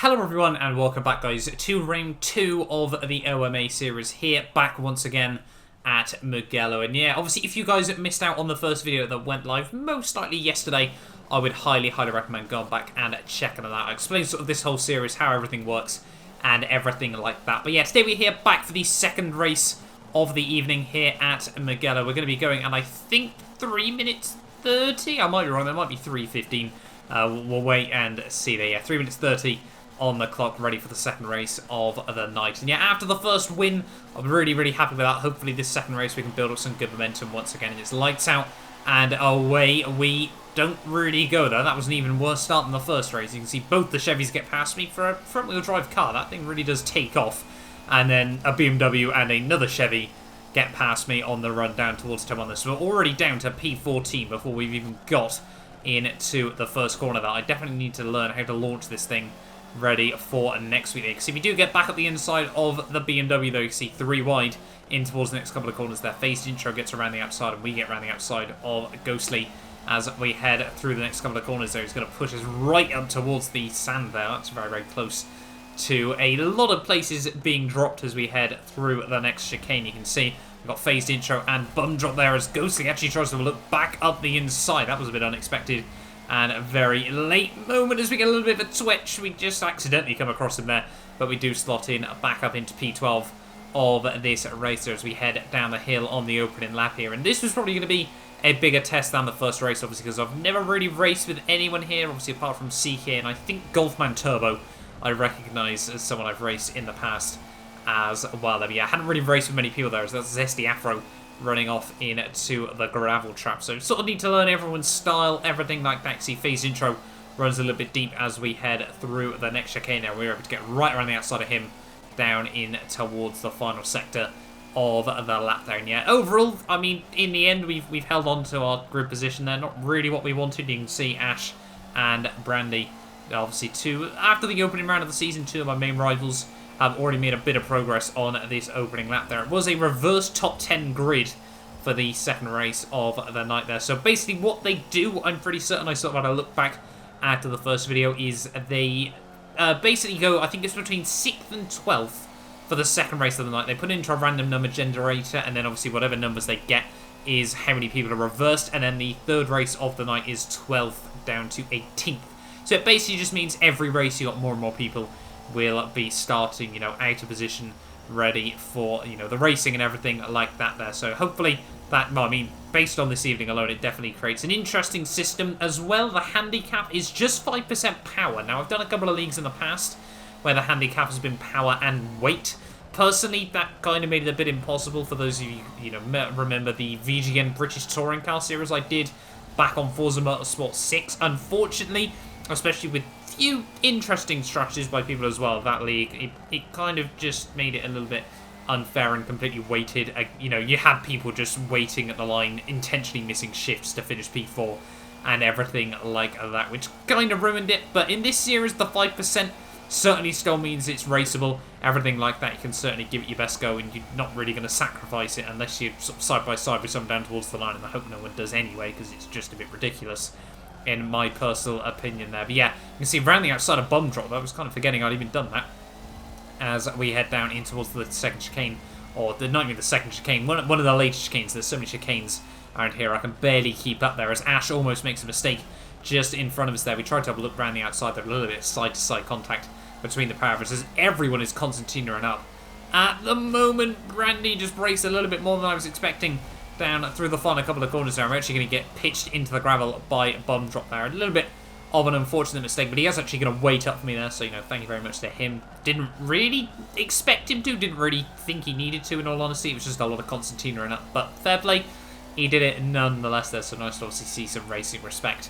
Hello everyone and welcome back guys to round 2 of the OMA series here, back once again at Mugello. And yeah, obviously if you guys missed out on the first video that went live most likely yesterday, I would highly recommend going back and checking it out. I explained sort of this whole series, how everything works and everything like that. But yeah, today we're here back for the second race of the evening here at Mugello. We're going to be going and I think 3 minutes 30, I might be wrong, there might be 3:15. We'll wait and see there. Yeah, 3 minutes 30 on the clock, ready for the second race of the night. And yeah, after the first win, I'm really happy with that. Hopefully this second race we can build up some good momentum once again. And it's lights out and away we don't really go though. That was an even worse start than the first race. You can see both the Chevys get past me for a front wheel drive car. That thing really does take off. And then a BMW and another Chevy get past me on the run down towards Tom on this. So we're already down to P14 before we've even got into the first corner there. I definitely need to learn how to launch this thing ready for next week. Because if you do get back up the inside of the BMW though, you see 3 wide in towards the next couple of corners there. Phased intro gets around the outside and we get around the outside of Ghostly as we head through the next couple of corners there. He's going to push us right up towards the sand there. That's very close to a lot of places being dropped as we head through the next chicane. You can see we've got phased intro and bum drop there as Ghostly actually tries to look back up the inside. That was a bit unexpected. And a very late moment as we get a little bit of a twitch. We just accidentally come across him there. But we do slot in back up into P12 of this race as we head down the hill on the opening lap here. And this was probably going to be a bigger test than the first race, obviously, because I've never really raced with anyone here, obviously, apart from CK. And I think Golfman Turbo I recognise as someone I've raced in the past as well. But yeah, I hadn't really raced with many people there, so that's Zesty Afro running off into the gravel trap. So sort of need to learn everyone's style, everything like that. See, phase intro runs a little bit deep as we head through the next chicane. Now we're able to get right around the outside of him down in towards the final sector of the lap down. Yeah, overall, I mean, in the end, we've held on to our grid position there. Not really what we wanted. You can see Ash and Brandy, obviously, after the opening round of the season, 2 of my main rivals have already made a bit of progress on this opening lap there. It was a reverse top 10 grid for the second race of the night there. So basically what they do, I'm pretty certain I sort of had a look back after the first video, is they basically go, I think it's between 6th and 12th for the second race of the night. They put into a random number generator, and then obviously whatever numbers they get is how many people are reversed, and then the third race of the night is 12th down to 18th. So it basically just means every race you got more and more people will be starting, out of position, ready for, the racing and everything like that there. So hopefully that, well, I mean, based on this evening alone, it definitely creates an interesting system as well. The handicap is just 5% power. Now, I've done a couple of leagues in the past where the handicap has been power and weight. Personally, that kind of made it a bit impossible for those of you, remember the VGN British Touring Car Series I did back on Forza Motorsport 6. Unfortunately, especially with few interesting strategies by people as well, that league, it kind of just made it a little bit unfair and completely weighted. You had people just waiting at the line, intentionally missing shifts to finish P4 and everything like that, which kind of ruined it. But in this series, the 5% certainly still means it's raceable. Everything like that, you can certainly give it your best go, and you're not really going to sacrifice it unless you're sort of side by side with someone down towards the line, and I hope no one does anyway, because it's just a bit ridiculous in my personal opinion there. But yeah, you can see around the outside of Bum Drop, I was kind of forgetting I'd even done that, as we head down in towards the second chicane, or not even the second chicane, one of the later chicanes. There's so many chicanes around here, I can barely keep up there, as Ash almost makes a mistake just in front of us there. We tried to have a look around the outside, there, a little bit of side-to-side contact between the power of us, as everyone is concertinaing up. At the moment, Brandy just brakes a little bit more than I was expecting down through the final couple of corners there. I'm actually going to get pitched into the gravel by Bum Drop there. A little bit of an unfortunate mistake, but he is actually going to wait up for me there, so, thank you very much to him. Didn't really expect him to, didn't really think he needed to, in all honesty. It was just a lot of concertinaing up, but fair play. He did it nonetheless there, so nice to obviously see some racing respect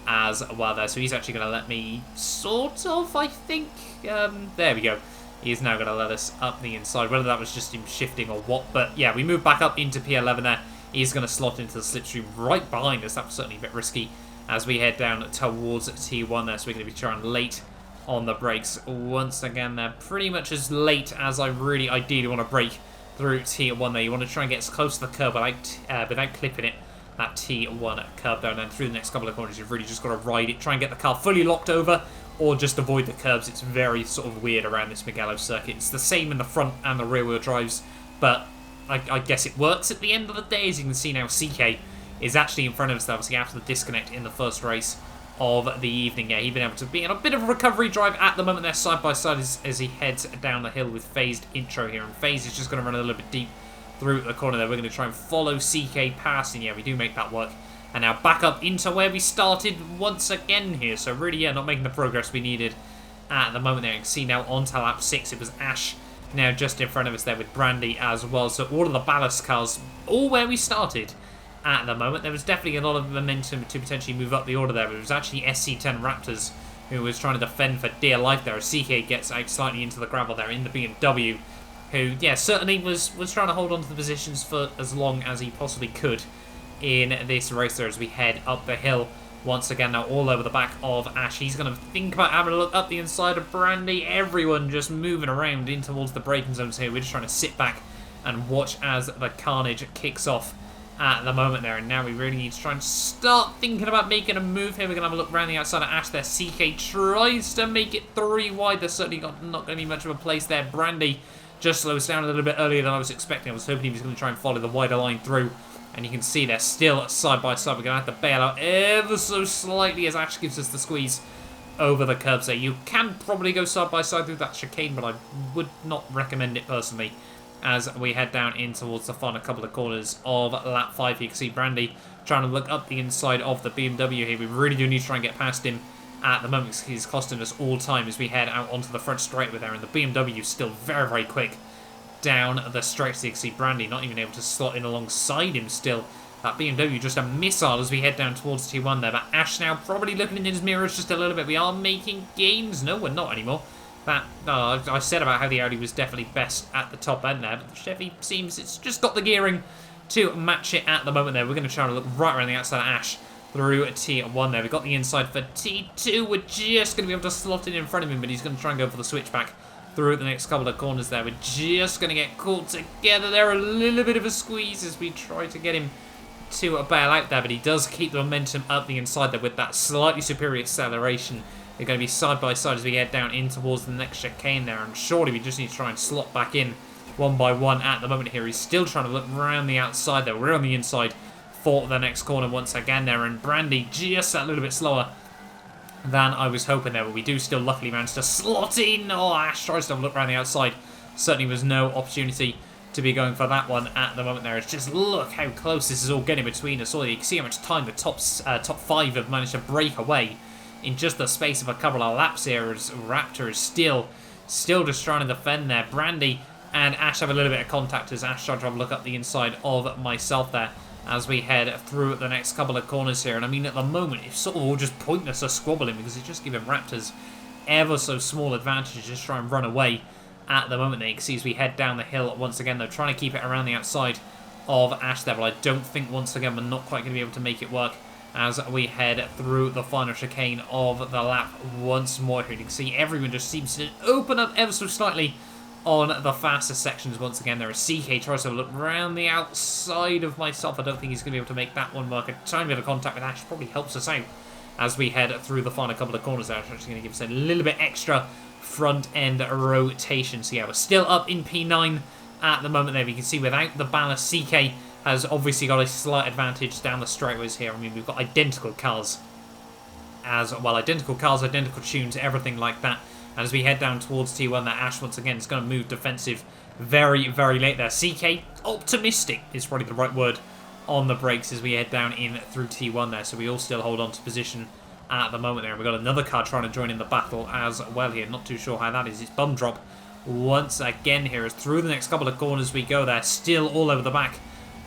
as well there. So he's actually going to let me, sort of, I think. There we go. He's now going to let us up the inside, whether that was just him shifting or what. But yeah, we move back up into P11 there. He's going to slot into the slipstream right behind us. That was certainly a bit risky as we head down towards T1 there. So we're going to be trying late on the brakes once again. They're pretty much as late as I really ideally want to brake through T1 there. You want to try and get as close to the curb without clipping it. That T1 curb down, and through the next couple of corners, you've really just got to ride it, try and get the car fully locked over or just avoid the curbs. It's very sort of weird around this Mugello circuit. It's the same in the front and the rear wheel drives, but I guess it works at the end of the day. As you can see now, CK is actually in front of us, obviously, after the disconnect in the first race of the evening. Yeah, he's been able to be in a bit of a recovery drive at the moment there, side by side, as he heads down the hill with phased intro here. And phase is just going to run a little bit deep through the corner there. We're going to try and follow CK past, and yeah, we do make that work. And now back up into where we started once again here. So really, yeah, not making the progress we needed at the moment there. You can see now onto lap 6, it was Ash now just in front of us there with Brandy as well. So all of the ballast cars, all where we started at the moment. There was definitely a lot of momentum to potentially move up the order there, but it was actually SC10 Raptors who was trying to defend for dear life there. CK gets out slightly into the gravel there in the BMW, who, yeah, certainly was trying to hold on to the positions for as long as he possibly could in this race there as we head up the hill once again now all over the back of Ash. He's going to think about having a look up the inside of Brandy. Everyone just moving around in towards the braking zones here. We're just trying to sit back and watch as the carnage kicks off at the moment there. And now we really need to try and start thinking about making a move here. We're going to have a look around the outside of Ash there. CK tries to make it 3 wide. There's certainly not going to be much of a place there. Brandy just slows down a little bit earlier than I was expecting. I was hoping he was going to try and follow the wider line through. And you can see they're still side by side. We're going to have to bail out ever so slightly as Ash gives us the squeeze over the curbs there. You can probably go side by side through that chicane, but I would not recommend it personally as we head down in towards the final couple of corners of lap 5. You can see Brandy trying to look up the inside of the BMW here. We really do need to try and get past him at the moment. He's costing us all time as we head out onto the front straight with there. And the BMW is still very, very quick down the straight. So you can see Brandy not even able to slot in alongside him still. That BMW just a missile as we head down towards T1 there. But Ash now probably looking in his mirrors just a little bit. We are making gains. No, we're not anymore. I said about how the Audi was definitely best at the top end there, but the Chevy seems it's just got the gearing to match it at the moment there. We're going to try and look right around the outside of Ash through T1 there. We've got the inside for T2. We're just going to be able to slot it in front of him, but he's going to try and go for the switchback through the next couple of corners there. We're just going to get caught together there. A little bit of a squeeze as we try to get him to bail out there, but he does keep the momentum up the inside there with that slightly superior acceleration. They're going to be side by side as we head down in towards the next chicane there, and surely we just need to try and slot back in one by one at the moment here. He's still trying to look around the outside there. We're on the inside for the next corner once again there, and Brandy just a little bit slower than I was hoping there, but we do still luckily manage to slot in. Oh, Ash tries to have a look around the outside. Certainly was no opportunity to be going for that one at the moment there. It's just look how close this is all getting between us. You can see how much time the top 5 have managed to break away in just the space of a couple of laps here, as Raptor is still just trying to defend there. Brandy and Ash have a little bit of contact as Ash tries to have a look up the inside of myself there as we head through the next couple of corners here. And I mean, at the moment, it's sort of all just pointless us squabbling because it's just giving Raptors ever so small advantage to just try and run away at the moment. There you can see as we head down the hill once again, they're trying to keep it around the outside of Ash there, but I don't think once again we're not quite going to be able to make it work as we head through the final chicane of the lap once more here. You can see everyone just seems to open up ever so slightly on the faster sections once again. There is CK tries to look around the outside of myself. I don't think he's going to be able to make that one work. A tiny bit of contact with Ash probably helps us out as we head through the final couple of corners there. It's actually going to give us a little bit extra front end rotation. So yeah, we're still up in P9 at the moment there. You can see without the ballast, CK has obviously got a slight advantage down the straightaways here. I mean, we've got identical cars as well. Identical cars, identical tunes, everything like that. And as we head down towards T1, that Ash once again is going to move defensive very, very late there. CK, optimistic is probably the right word on the brakes as we head down in through T1 there. So we all still hold on to position at the moment there. We've got another car trying to join in the battle as well here. Not too sure how that is. It's bum drop once again here as through the next couple of corners we go there. Still all over the back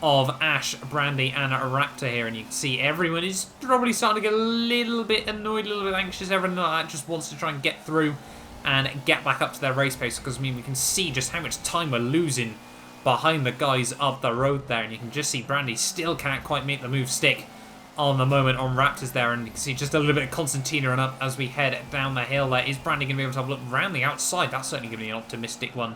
of Ash, Brandy and Raptor here, and you can see everyone is probably starting to get a little bit annoyed, a little bit anxious. Everyone like that just wants to try and get through and get back up to their race pace, because I mean we can see just how much time we're losing behind the guys up the road there, and you can just see Brandy still can't quite make the move stick on the moment on Raptors there, and you can see just a little bit of Constantina and up as we head down the hill there. Is Brandy going to be able to have a look around the outside? That's certainly going to be an optimistic one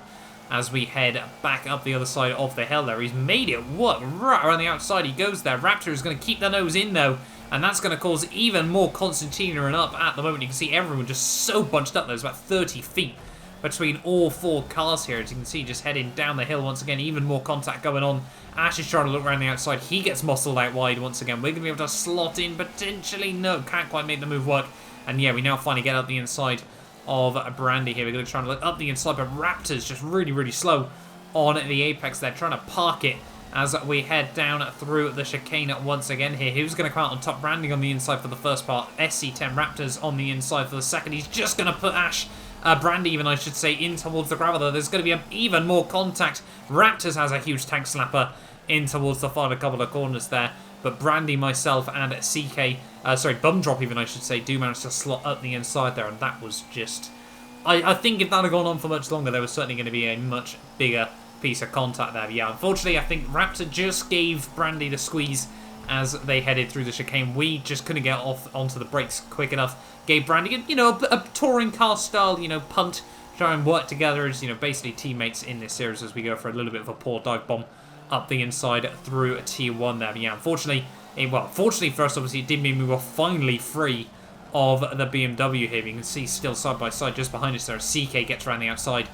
as we head back up the other side of the hill there. He's made it work right around the outside. He goes there. Raptor is going to keep the nose in though, And that's going to cause even more concertina up at the moment. You can see everyone just so bunched up. There's about 30 feet between all 4 cars here. As you can see, just heading down the hill once again. Even more contact going on. Ash is trying to look around the outside. He gets muscled out wide once again. We're going to be able to slot in potentially. No, can't quite make the move work. And yeah, we now finally get up the inside of Brandy here. We're going to try and look up the inside, but Raptor's just really, really slow on the apex. They're trying to park it as we head down through the chicane once again here. Who's going to come out on top? Brandy on the inside for the first part. SC10 Raptors on the inside for the second. He's just going to put Ash, Brandy even I should say, in towards the gravel though. There's going to be even more contact. Raptors has a huge tank slapper in towards the final couple of corners there. But Brandy, myself, and CK, Bum Drop even I should say, do manage to slot up the inside there. And that was just... I think if that had gone on for much longer, there was certainly going to be a much bigger piece of contact there. But yeah, unfortunately, I think Raptor just gave Brandy the squeeze as they headed through the chicane. We just couldn't get off onto the brakes quick enough. Gave Brandy, a touring car style, punt, try and work together as, basically teammates in this series as we go for a little bit of a poor dive bomb up the inside through a T1 there. But yeah, fortunately for us, obviously, it did mean we were finally free of the BMW here. You can see still side by side just behind us there. CK gets around the outside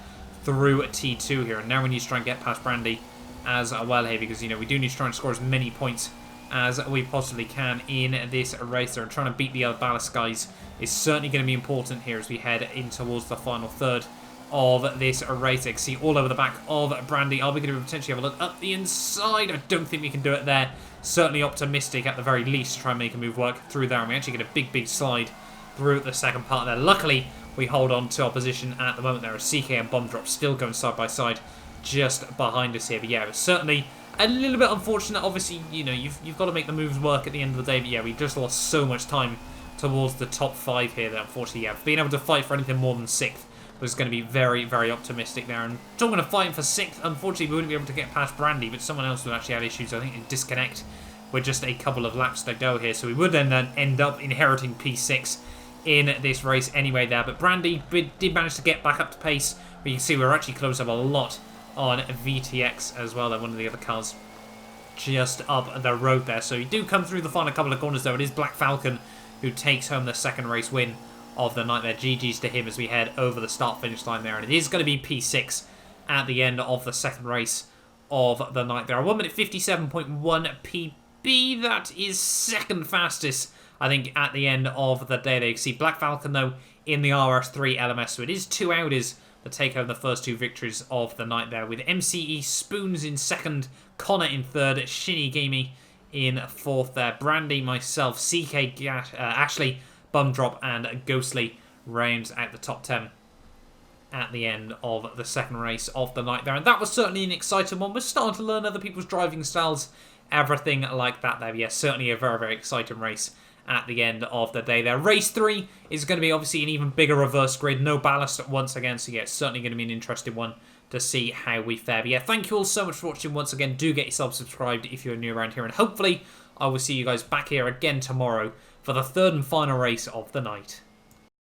through a T2 here. And now we need to try and get past Brandy as well here because, we do need to try and score as many points as we possibly can in this race there. And trying to beat the other ballast guys is certainly going to be important here as we head in towards the final third of this race. You can see all over the back of Brandy. Are we going to potentially have a look up the inside? I don't think we can do it there. Certainly optimistic at the very least to try and make a move work through there. And we actually get a big slide through the second part there. Luckily, we hold on to our position at the moment there. As CK and Bomb Drop still going side by side just behind us here. But yeah, it was certainly a little bit unfortunate. Obviously, you've got to make the moves work at the end of the day. But yeah, we just lost so much time towards the top 5 here that unfortunately, yeah, being able to fight for anything more than 6th was going to be very, very optimistic there. And talking of fighting for 6th, unfortunately, we wouldn't be able to get past Brandy, but someone else would actually have issues, I think, in disconnect with just a couple of laps to go here. So we would then end up inheriting P6 in this race anyway there. But Brandy did manage to get back up to pace. But you can see we're actually close up a lot on VTX as well. They're one of the other cars just up the road there. So you do come through the final couple of corners though. It is Black Falcon who takes home the second race win of the night there. GG's to him as we head over the start-finish line there. And it is going to be P6 at the end of the second race of the night there. 1 minute 57.1 PB. That is second fastest, I think, at the end of the day. There you can see Black Falcon, though, in the RS3 LMS. So it is 2 Audis that take home the first 2 victories of the night there, with MCE Spoons in second, Connor in third, Shinny Gamey in fourth there. Brandy, myself, CK, Ashley, Bum Drop, and Ghostly rounds out the top 10 at the end of the second race of the night there. And that was certainly an exciting one. We're starting to learn other people's driving styles, everything like that there. Yes, certainly a very, very exciting race at the end of the day there. Race 3 is going to be obviously an even bigger reverse grid. No ballast once again. So yeah, it's certainly going to be an interesting one to see how we fare. But yeah, thank you all so much for watching once again. Do get yourself subscribed if you're new around here. And hopefully I will see you guys back here again tomorrow for the third and final race of the night.